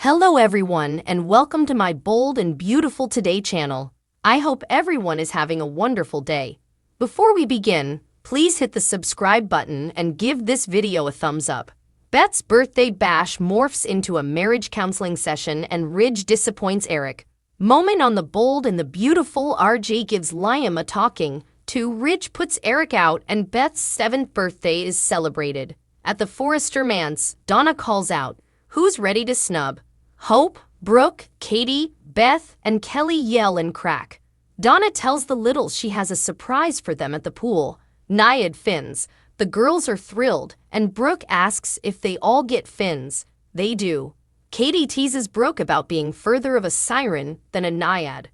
Hello everyone and welcome to my bold and beautiful today channel. I hope everyone is having a wonderful day. Before we begin, please hit the subscribe button and give this video a thumbs up. Beth's birthday bash morphs into a marriage counseling session and Ridge disappoints Eric. Moment on the bold and the beautiful RJ gives Liam a talking to. Ridge puts Eric out and Beth's 7th birthday is celebrated. At the Forrester manse, Donna calls out, "Who's ready to snub?" Hope, Brooke, Katie, Beth, and Kelly yell and crack. Donna tells the littles she has a surprise for them at the pool. Naiad fins. The girls are thrilled, and Brooke asks if they all get fins. They do. Katie teases Brooke about being further of a siren than a naiad.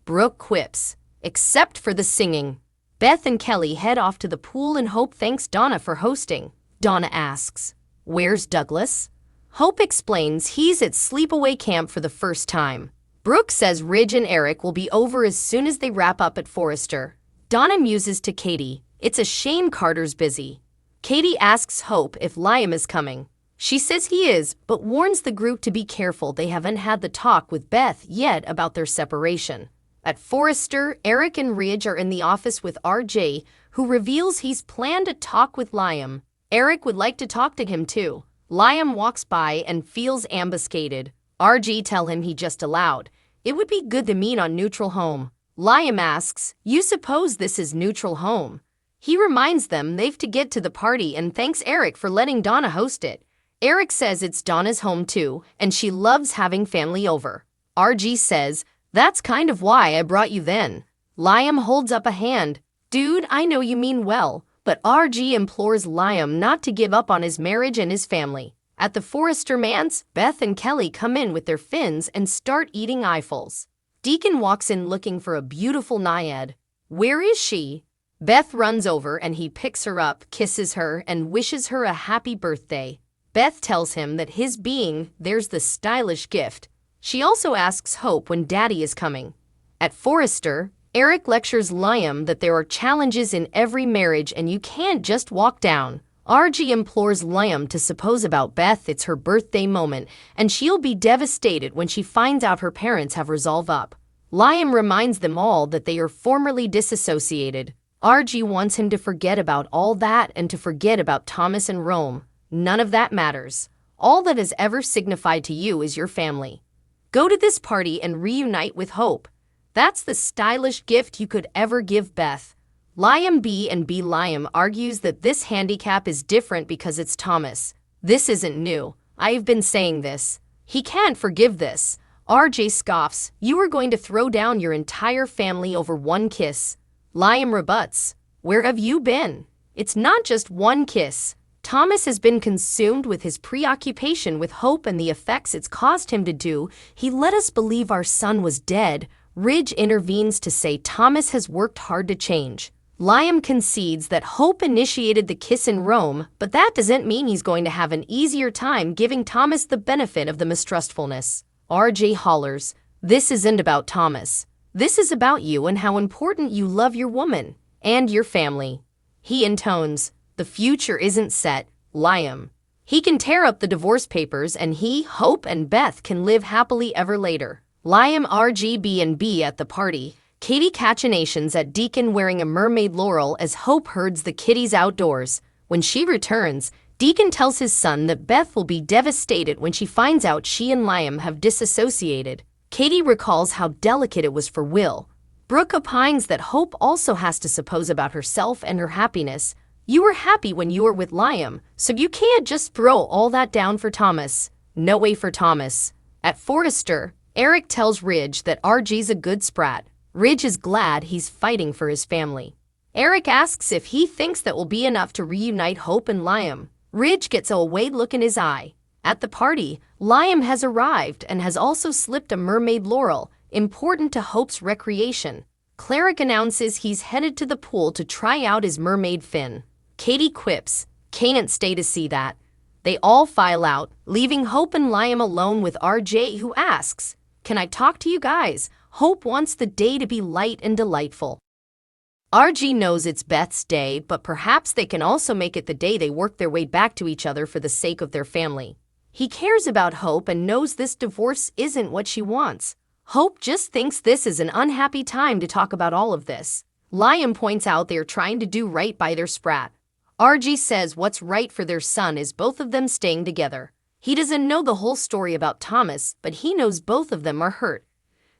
Brooke quips, "Except for the singing." Beth and Kelly head off to the pool and Hope thanks Donna for hosting. Donna asks, "Where's Douglas?" Hope explains he's at sleepaway camp for the first time. Brooke says Ridge and Eric will be over as soon as they wrap up at Forrester. Donna muses to Katie, "It's a shame Carter's busy." Katie asks Hope if Liam is coming. She says he is, but warns the group to be careful they haven't had the talk with Beth yet about their separation. At Forrester, Eric and Ridge are in the office with RJ, who reveals he's planned a talk with Liam. Eric would like to talk to him too. Liam walks by and feels ambuscaded. RG tell him he just allowed. It would be good to meet on neutral home. Liam asks, "You suppose this is neutral home?" He reminds them they've to get to the party and thanks Eric for letting Donna host it. Eric says it's Donna's home too, and she loves having family over. RG says, "That's kind of why I brought you then." Liam holds up a hand. "Dude, I know you mean well." But RG implores Liam not to give up on his marriage and his family. At the Forrester manse, Beth and Kelly come in with their fins and start eating eyefuls. Deacon walks in looking for a beautiful naiad. "Where is she?" Beth runs over and he picks her up, kisses her, and wishes her a happy birthday. Beth tells him that his being there's the stylish gift. She also asks Hope when Daddy is coming. At Forrester, Eric lectures Liam that there are challenges in every marriage and you can't just walk down. RG implores Liam to suppose about Beth it's her birthday moment and she'll be devastated when she finds out her parents have resolved up. Liam reminds them all that they are formerly disassociated. RG wants him to forget about all that and to forget about Thomas and Rome. None of that matters. All that has ever signified to you is your family. Go to this party and reunite with Hope. That's the stylish gift you could ever give Beth. Liam argues that this handicap is different because it's Thomas. This isn't new. I've been saying this. He can't forgive this. RJ scoffs, "You are going to throw down your entire family over one kiss." Liam rebuts, "Where have you been? It's not just one kiss." Thomas has been consumed with his preoccupation with Hope and the effects it's caused him to do. "He let us believe our son was dead." Ridge intervenes to say Thomas has worked hard to change. Liam concedes that Hope initiated the kiss in Rome, but that doesn't mean he's going to have an easier time giving Thomas the benefit of the mistrustfulness. RJ hollers, "This isn't about Thomas. This is about you and how important you love your woman and your family." He intones, "The future isn't set, Liam." He can tear up the divorce papers and he, Hope, and Beth can live happily ever later. Liam RGB&B at the party. Katie cachinations at Deacon wearing a mermaid laurel as Hope herds the kitties outdoors. When she returns, Deacon tells his son that Beth will be devastated when she finds out she and Liam have disassociated. Katie recalls how delicate it was for Will. Brooke opines that Hope also has to suppose about herself and her happiness. "You were happy when you were with Liam, so you can't just throw all that down for Thomas." No way for Thomas. At Forrester, Eric tells Ridge that RG's a good sprat. Ridge is glad he's fighting for his family. Eric asks if he thinks that will be enough to reunite Hope and Liam. Ridge gets a away look in his eye. At the party, Liam has arrived and has also slipped a mermaid laurel, important to Hope's recreation. Cleric announces he's headed to the pool to try out his mermaid fin. Katie quips, "Can't stay to see that." They all file out, leaving Hope and Liam alone with RJ, who asks, "Can I talk to you guys?" Hope wants the day to be light and delightful. RG knows it's Beth's day, but perhaps they can also make it the day they work their way back to each other for the sake of their family. He cares about Hope and knows this divorce isn't what she wants. Hope just thinks this is an unhappy time to talk about all of this. Liam points out they are trying to do right by their sprat. RG says what's right for their son is both of them staying together. He doesn't know the whole story about Thomas, but he knows both of them are hurt.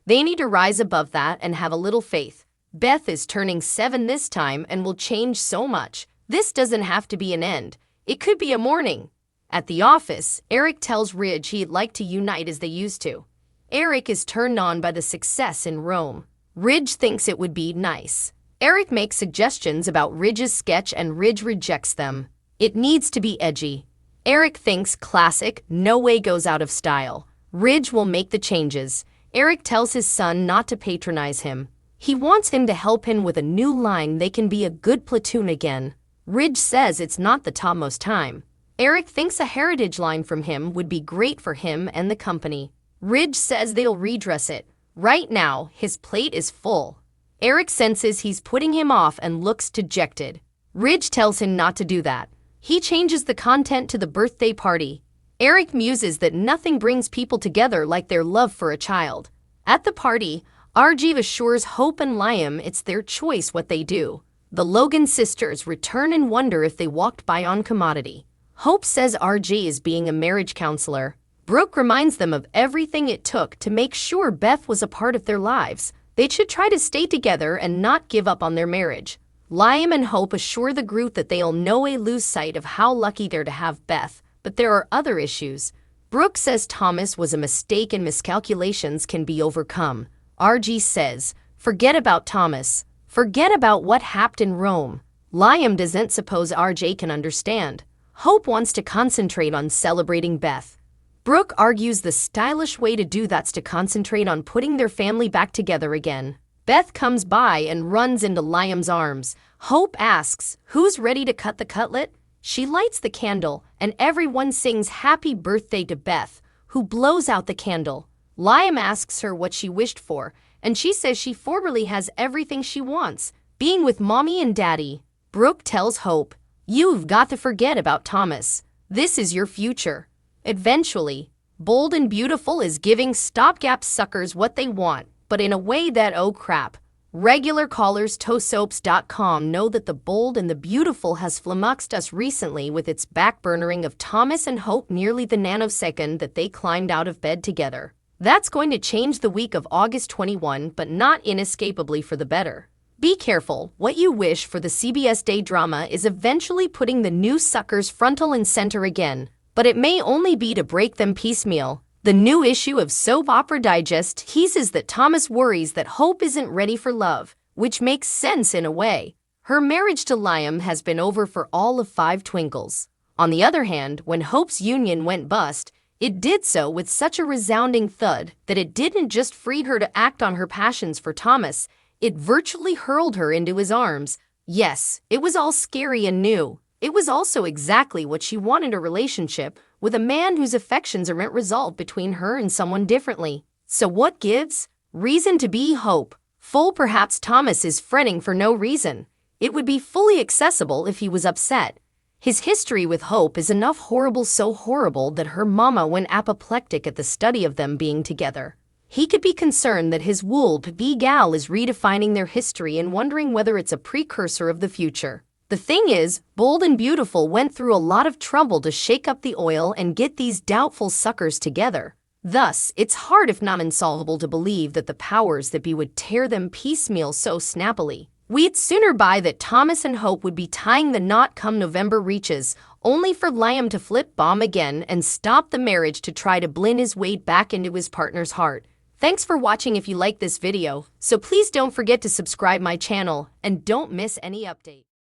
They need to rise above that and have a little faith. Beth is turning 7 this time and will change so much. This doesn't have to be an end. It could be a morning. At the office, Eric tells Ridge he'd like to unite as they used to. Eric is turned on by the success in Rome. Ridge thinks it would be nice. Eric makes suggestions about Ridge's sketch and Ridge rejects them. It needs to be edgy. Eric thinks classic, no way goes out of style. Ridge will make the changes. Eric tells his son not to patronize him. He wants him to help him with a new line they can be a good platoon again. Ridge says it's not the topmost time. Eric thinks a heritage line from him would be great for him and the company. Ridge says they'll redress it. Right now, his plate is full. Eric senses he's putting him off and looks dejected. Ridge tells him not to do that. He changes the content to the birthday party. Eric muses that nothing brings people together like their love for a child. At the party, RG assures Hope and Liam it's their choice what they do. The Logan sisters return and wonder if they walked by on commodity. Hope says RG is being a marriage counselor. Brooke reminds them of everything it took to make sure Beth was a part of their lives. They should try to stay together and not give up on their marriage. Liam and Hope assure the group that they'll no way lose sight of how lucky they're to have Beth, but there are other issues. Brooke says Thomas was a mistake and miscalculations can be overcome. RG says, forget about Thomas. Forget about what happened in Rome. Liam doesn't suppose RJ can understand. Hope wants to concentrate on celebrating Beth. Brooke argues the stylish way to do that's to concentrate on putting their family back together again. Beth comes by and runs into Liam's arms. Hope asks, who's ready to cut the cutlet? She lights the candle, and everyone sings happy birthday to Beth, who blows out the candle. Liam asks her what she wished for, and she says she formerly has everything she wants, being with mommy and daddy. Brooke tells Hope, you've got to forget about Thomas. This is your future. Eventually, Bold and Beautiful is giving stopgap suckers what they want, but in a way that, oh crap. Regular callers tosoaps.com know that the Bold and the Beautiful has flummoxed us recently with its backburnering of Thomas and Hope nearly the nanosecond that they climbed out of bed together. That's going to change the week of August 21, but not inescapably for the better. Be careful, what you wish for the CBS day drama is eventually putting the new suckers frontal and center again, but it may only be to break them piecemeal. The new issue of Soap Opera Digest teases that Thomas worries that Hope isn't ready for love, which makes sense in a way. Her marriage to Liam has been over for all of 5 twinkles. On the other hand, when Hope's union went bust, it did so with such a resounding thud that it didn't just free her to act on her passions for Thomas, it virtually hurled her into his arms. Yes, it was all scary and new. It was also exactly what she wanted, a relationship with a man whose affections aren't resolved between her and someone differently. So what gives? Reason to be hope. Full perhaps Thomas is fretting for no reason. It would be fully accessible if he was upset. His history with Hope is enough horrible, so horrible that her mama went apoplectic at the study of them being together. He could be concerned that his would-be gal is redefining their history and wondering whether it's a precursor of the future. The thing is, Bold and Beautiful went through a lot of trouble to shake up the oil and get these doubtful suckers together. Thus, it's hard if not insolvable to believe that the powers that be would tear them piecemeal so snappily. We'd sooner buy that Thomas and Hope would be tying the knot come November reaches, only for Liam to flip bomb again and stop the marriage to try to blend his weight back into his partner's heart. Thanks for watching. If you like this video, so please don't forget to subscribe my channel and don't miss any update.